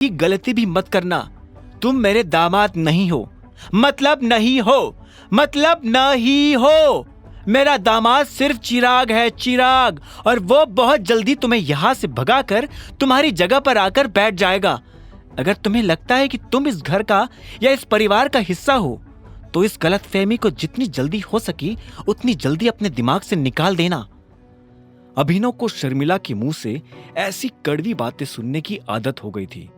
की गलती भी मत करना। तुम मेरे दामाद नहीं हो, मतलब नहीं हो, मतलब नहीं हो। मेरा दामाद सिर्फ चिराग है, चिराग, और वो बहुत जल्दी तुम्हें यहां से भगाकर तुम्हारी जगह पर आकर बैठ जाएगा। अगर तुम्हें लगता है कि तुम इस घर का या इस परिवार का हिस्सा हो, तो इस गलतफहमी को जितनी जल्दी हो सकी उतनी जल्दी अपने दिमाग से निकाल देना। अभिनव को शर्मिला के मुंह से ऐसी कड़वी बातें सुनने की आदत हो गई थी,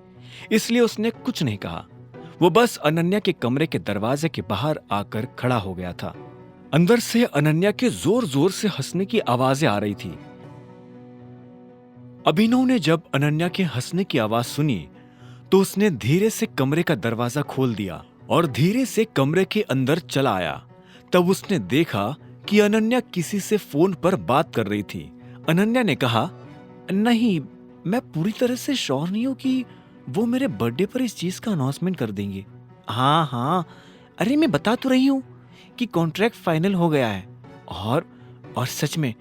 इसलिए उसने कुछ नहीं कहा। वो बस अनन्या के कमरे के दरवाजे के बाहर आकर खड़ा हो गया था। अंदर से अनन्या के जोर जोर से हंसने की आवाजें आ रही थी। अभिनव ने जब अनन्या के हंसने की आवाज सुनी तो उसने धीरे से कमरे का दरवाजा खोल दिया और धीरे से कमरे के अंदर चला आया। तब उसने देखा कि अनन्या किसी से फोन पर बात कर रही थी। अनन्या ने कहा, नहीं, मैं पूरी तरह से श्योर नहीं हूं कि वो मेरे बर्थडे पर इस चीज का अनाउंसमेंट कर देंगे। हाँ हाँ, अरे मैं बता तो रही हूं कि कॉन्ट्रैक्ट फाइनल हो गया है। और सच में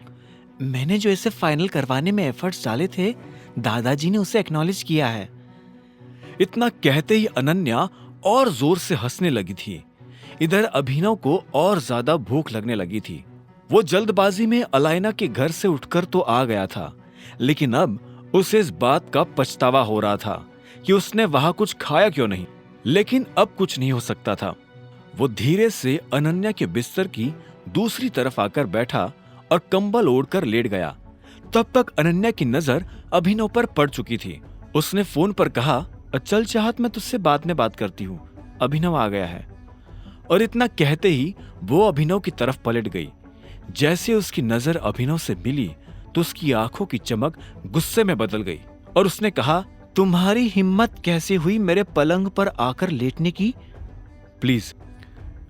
मैंने जो इसे फाइनल करवाने में एफर्ट्स डाले थे, दादाजी ने उसे एक्नॉलेज किया है। इतना कहते ही अनन्या और जोर से हंसने लगी थी। इधर अभिनव को और ज्यादा भूख लगने लगी थी। वो जल्दबाजी में अलाइना के घर से उठकर तो आ गया था, लेकिन अब उसे इस बात का पछतावा हो रहा था कि उसने वहां कुछ खाया क्यों नहीं। लेकिन अब कुछ नहीं हो सकता था। वो धीरे से अनन्या के बिस्तर की दूसरी तरफ आकर बैठा और कंबल ओढ़कर लेट गया। तब तक अनन्या की नजर अभिनव पर पड़ चुकी थी। उसने फोन पर कहा, चल चाहत, मैं तुझसे बाद में बात करती हूँ, अभिनव आ गया है। और इतना कहते ही वो अभिनव की तरफ पलट गई। जैसे उसकी नजर अभिनव से मिली तो उसकी आंखों की चमक गुस्से में बदल गई और उसने कहा, तुम्हारी हिम्मत कैसे हुई मेरे पलंग पर आकर लेटने की? प्लीज,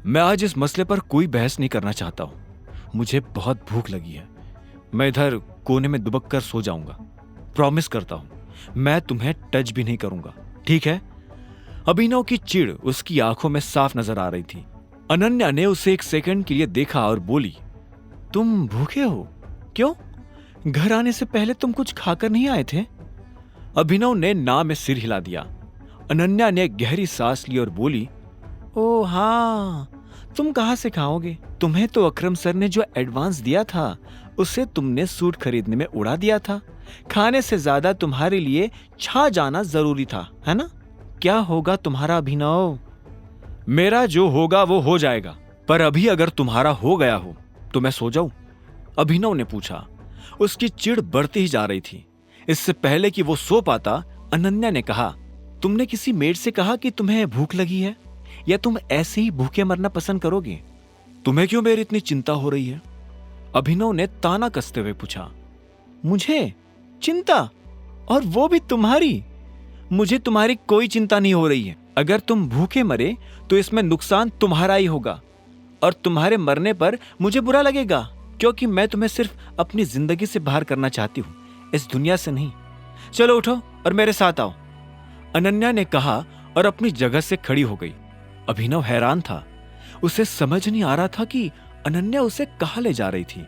मैं आज इस मसले पर कोई बहस नहीं करना चाहता हूं। मुझे बहुत भूख लगी है। मैं इधर कोने में दुबक कर सो जाऊंगा। प्रॉमिस करता हूं, मैं तुम्हें टच भी नहीं करूंगा, ठीक है? अभिनव की चिढ़ उसकी आंखों में साफ नजर आ रही थी। अनन्या ने उसे एक सेकंड के लिए देखा और बोली, तुम भूखे हो? क्यों? घर आने से पहले तुम कुछ खाकर नहीं आए थे? अभिनव ने ना में सिर हिला दिया। अनन्या ने गहरी सांस ली और बोली, ओ हाँ, तुम कहां से खाओगे? तुम्हें तो अकरम सर ने जो एडवांस दिया था उसे तुमने सूट खरीदने में उड़ा दिया था। खाने से ज्यादा तुम्हारे लिए छा जाना जरूरी था, है ना? क्या होगा तुम्हारा अभिनव? मेरा जो होगा वो हो जाएगा, पर अभी अगर तुम्हारा हो गया हो तो मैं सो जाऊं? अभिनव ने पूछा। उसकी चिढ़ बढ़ती ही जा रही थी। इससे पहले कि वो सो पाता, अनन्या ने कहा, तुमने किसी मेड से कहा कि तुम्हें भूख लगी है, या तुम ऐसे ही भूखे मरना पसंद करोगे? तुम्हें क्यों मेरी इतनी चिंता हो रही है? अभिनव ने ताना कसते हुए पूछा। मुझे चिंता? और वो भी तुम्हारी? मुझे तुम्हारी कोई चिंता नहीं हो रही है। अगर तुम भूखे मरे तो इसमें नुकसान तुम्हारा ही होगा, और तुम्हारे मरने पर मुझे बुरा लगेगा, क्योंकि मैं तुम्हें सिर्फ अपनी जिंदगी से बाहर करना चाहती हूं, इस दुनिया से नहीं। चलो उठो और मेरे साथ आओ, अनन्या ने कहा और अपनी जगह से खड़ी हो गई। अभिनव हैरान था। उसे समझ नहीं आ रहा था कि अनन्या उसे कहां ले जा रही थी।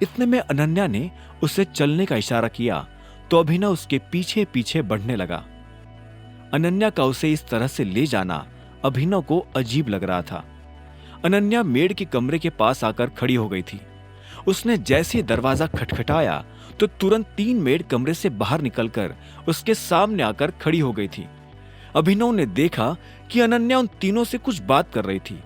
इतने में अनन्या ने उसे चलने का इशारा किया तो अभिनव उसके पीछे पीछे बढ़ने लगा। अनन्या का उसे इस तरह से ले जाना अभिनव को अजीब लग रहा था। अनन्या मेड के कमरे के पास आकर खड़ी हो गई थी। उसने जैसे दरवाजा खटखटाया तो तुरंत 3 मेड कमरे से बाहर निकलकर उसके सामने आकर खड़ी हो गई थी। अभिनव ने देखा कि अनन्या उन तीनों से कुछ बात कर रही थी।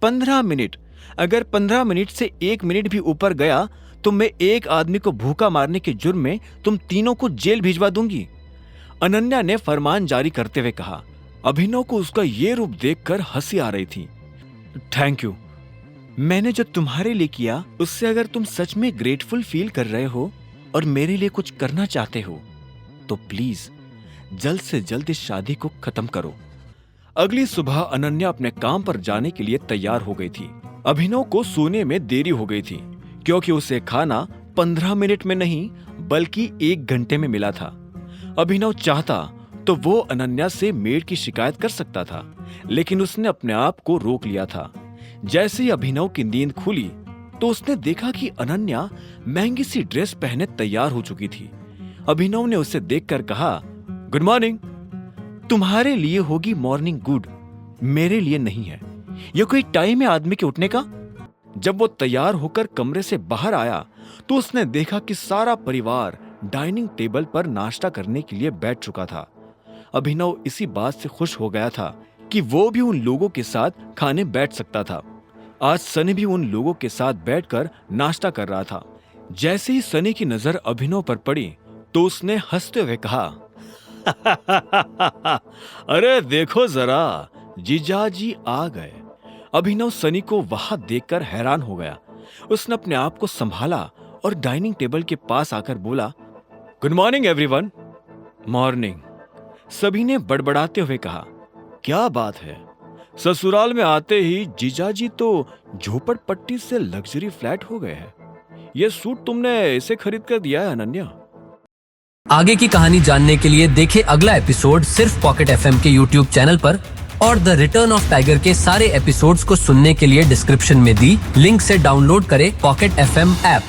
15 मिनट, अगर 15 मिनट से 1 मिनट भी ऊपर गया तो मैं एक आदमी को भूखा मारने के जुर्म में तुम तीनों को जेल भिजवा दूंगी, अनन्या ने फरमान जारी करते हुए कहा। अभिनव को उसका ये रूप देखकर हंसी आ रही थी। Thank you. मैंने जो तुम्हारे लिए किया उससे अगर तुम सच में ग्रेटफुल फील कर रहे हो और मेरे लिए कुछ करना चाहते हो तो प्लीज जल्द से जल्द इस शादी को खत्म करो। अगली सुबह अनन्या अपने काम पर जाने के लिए तैयार हो गई थी। अभिनव को सोने में देरी हो गई थी, क्योंकि उसे खाना 15 मिनट में नहीं बल्कि 1 घंटे में मिला था। अभिनव चाहता तो वो अनन्या से मेड की शिकायत कर सकता था, लेकिन उसने अपने आप को रोक लिया था। जैसे ही अभिनव की नींद खुली तो उसने देखा कि अनन्या महंगी सी ड्रेस पहने तैयार हो चुकी थी। अभिनव ने उसे देखकर कहा, गुड मॉर्निंग। तुम्हारे लिए होगी मॉर्निंग गुड, मेरे लिए नहीं है। यह कोई टाइम है आदमी के उठने का? जब वो तैयार होकर कमरे से बाहर आया तो उसने देखा कि सारा परिवार डाइनिंग टेबल पर नाश्ता करने के लिए बैठ चुका था। अभिनव इसी बात से खुश हो गया था कि वो भी उन लोगों के साथ खाने बैठ सकता था। आज सनी भी उन लोगों के साथ बैठकर नाश्ता कर रहा था। जैसे ही सनी की नजर अभिनव पर पड़ी तो उसने हंसते हुए कहा, अरे देखो जरा, जीजाजी आ गए। अभिनव सनी को वहां देखकर हैरान हो गया। उसने अपने आप को संभाला और डाइनिंग टेबल के पास आकर बोला, गुड मॉर्निंग एवरीवन। मॉर्निंग, सभी ने बड़बड़ाते हुए कहा। क्या बात है, ससुराल में आते ही जीजाजी तो झोपड़पट्टी से लग्जरी फ्लैट हो गए हैं। ये सूट तुमने इसे खरीद कर दिया है अनन्या? आगे की कहानी जानने के लिए देखें अगला एपिसोड सिर्फ पॉकेट एफएम के यूट्यूब चैनल पर, और द रिटर्न ऑफ टाइगर के सारे एपिसोड्स को सुनने के लिए डिस्क्रिप्शन में दी लिंक से डाउनलोड करें पॉकेट एफएम ऐप।